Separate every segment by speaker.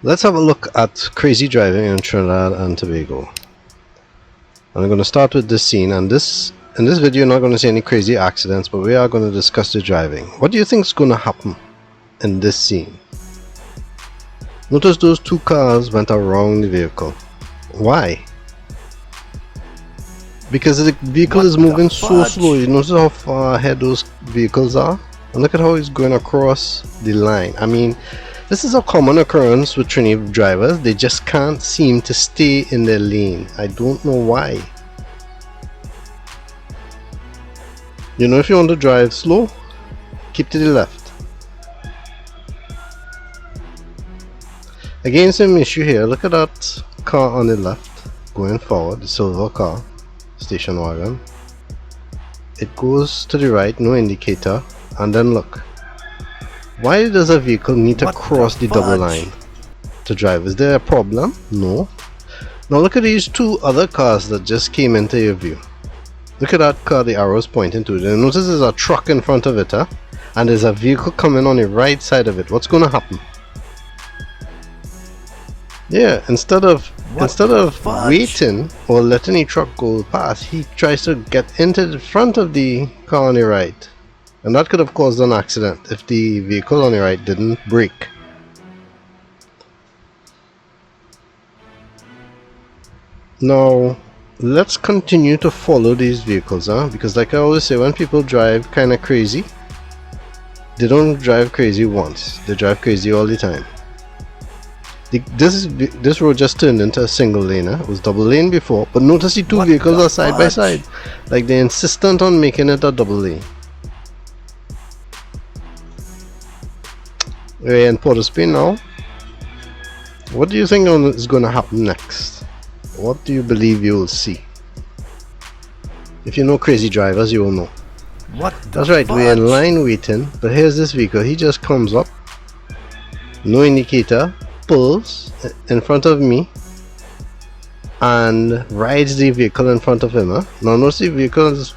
Speaker 1: Let's have a look at crazy driving in Trinidad and Tobago. I'm going to start with this scene, and in this video you're not going to see any crazy accidents, but we are going to discuss the driving. What do you think is going to happen in this scene? Notice those two cars went around the vehicle. Why? Because the vehicle is moving so slow. You notice how far ahead those vehicles are? And look at how he's going across the line. I mean, this is a common occurrence with Trini drivers. They just can't seem to stay in their lane. I don't know why. You know, if you want to drive slow, keep to the left. Again, same issue here. Look at that car on the left going forward, the silver car, station wagon. It goes to the right, no indicator, and then look. Why does a vehicle need to cross the double line to drive? Is there a problem? No. Now look at these two other cars that just came into your view. Look at that car the arrow's pointing to. Notice there's a truck in front of it, huh? And there's a vehicle coming on the right side of it. What's going to happen? Yeah, instead of waiting or letting the truck go past, he tries to get into the front of the car on the right. And that could have caused an accident if the vehicle on the right didn't brake. Now, let's continue to follow these vehicles, because like I always say, when people drive kind of crazy, they don't drive crazy once, they drive crazy all the time. This road just turned into a single lane. It was double lane before, but notice the two vehicles are side by side. Like they're insistent on making it a double lane. We're in Port of Spain now. What do you think is going to happen next? What do you believe you will see? If you know crazy drivers, you will know. That's right, we're in line waiting, but here's this vehicle. He just comes up, no indicator, pulls in front of me, and rides the vehicle in front of him. Now notice the vehicle is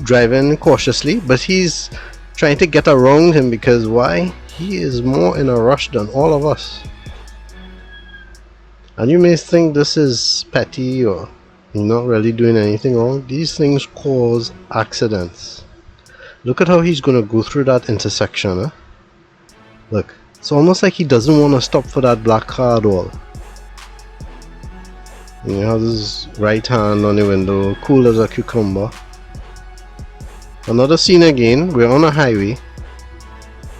Speaker 1: driving cautiously, but he's trying to get around him because why? He is more in a rush than all of us. And you may think this is petty or you're not really doing anything wrong. These things cause accidents. Look at how he's going to go through that intersection. Look, it's almost like he doesn't want to stop for that black car at all. And you have his right hand on the window, cool as a cucumber. Another scene again, we're on a highway.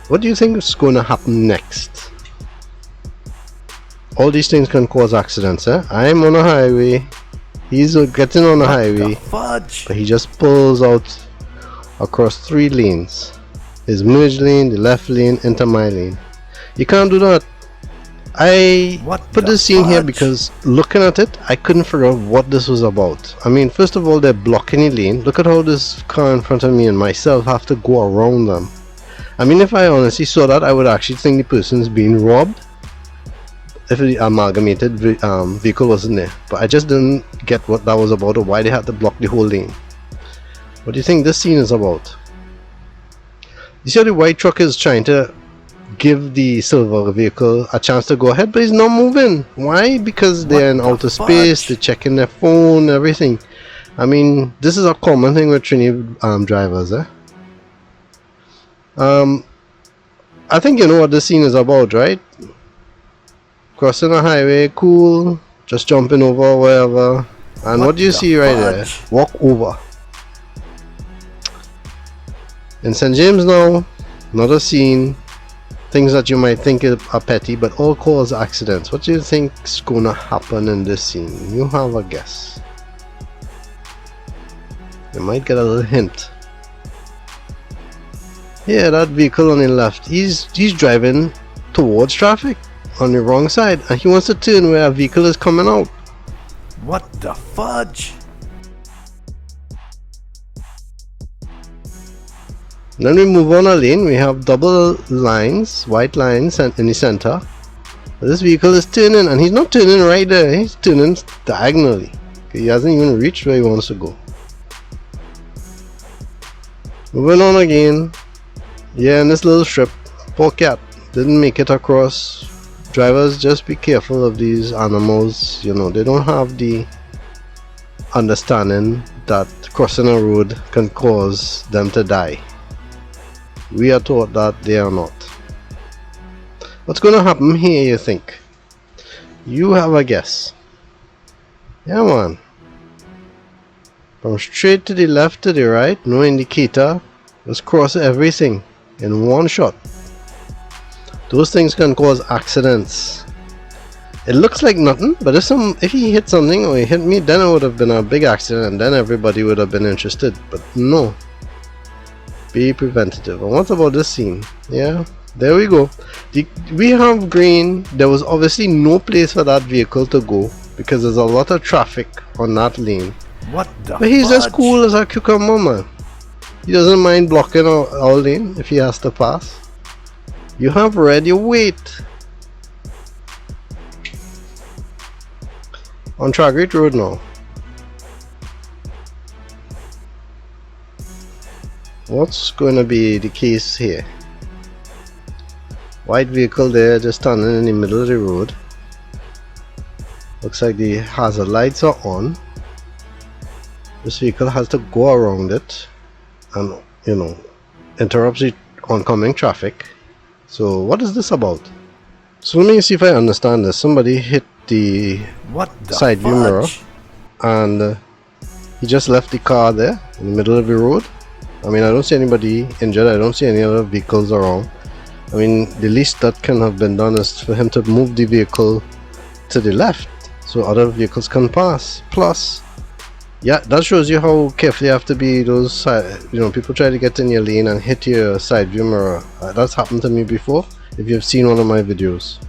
Speaker 1: What do you think is going to happen next? All these things can cause accidents. I'm on a highway, he's getting on a highway, but he just pulls out across 3 lanes. His merge lane, the left lane, into my lane. You can't do that. I put this scene here because looking at it, I couldn't figure out what this was about. I mean, first of all, they're blocking the lane. Look at how this car in front of me and myself have to go around them. I mean, if I honestly saw that, I would actually think the person's being robbed if the amalgamated vehicle wasn't there. But I just didn't get what that was about or why they had to block the whole lane. What do you think this scene is about? You see how the white truck is trying to give the silver vehicle a chance to go ahead, but he's not moving. Why? Because they're in outer space, they're checking their phone, everything. I mean, this is a common thing with Trini drivers. I think you know what this scene is about, right? Crossing a highway, cool, just jumping over wherever. And what do you see right there? Walk over. In St. James now, another scene. Things that you might think are petty, but all cause accidents. What do you think is going to happen in this scene? You have a guess. You might get a little hint. Yeah, that vehicle on the left, he's driving towards traffic on the wrong side, and he wants to turn where a vehicle is coming out.
Speaker 2: What the fudge?
Speaker 1: Then we move on a lane. We have double lines, white lines in the center. This vehicle is turning, and he's not turning right there, he's turning diagonally. He hasn't even reached where he wants to go. Moving on again. Yeah, in this little strip, poor cat didn't make it across Drivers, just be careful of these animals. You know, they don't have the understanding that crossing a road can cause them to die. We are taught that they are not. What's going to happen here, you think? You have a guess. Yeah, man. From straight to the left to the right, no indicator. Just cross everything in one shot. Those things can cause accidents. It looks like nothing, but if he hit something or he hit me, then it would have been a big accident and then everybody would have been interested. But no. Be preventative. And what about this scene? Yeah, there we go. We have green. There was obviously no place for that vehicle to go because there's a lot of traffic on that lane.
Speaker 2: What the
Speaker 1: But he's
Speaker 2: fudge?
Speaker 1: as cool as a cucumber, man. He doesn't mind blocking our lane if he has to pass. You have red, you wait. On Tragrate Road now. What's going to be the case here? White vehicle there just standing in the middle of the road. Looks like the hazard lights are on. This vehicle has to go around it and, you know, interrupts the oncoming traffic. So what is this about? So let me see if I understand this. Somebody hit the side view mirror and he just left the car there in the middle of the road. I mean, I don't see anybody injured. I don't see any other vehicles around. I mean, the least that can have been done is for him to move the vehicle to the left so other vehicles can pass. Plus, yeah, that shows you how careful you have to be. Those, you know, people try to get in your lane and hit your side view mirror. That's happened to me before if you've seen one of my videos.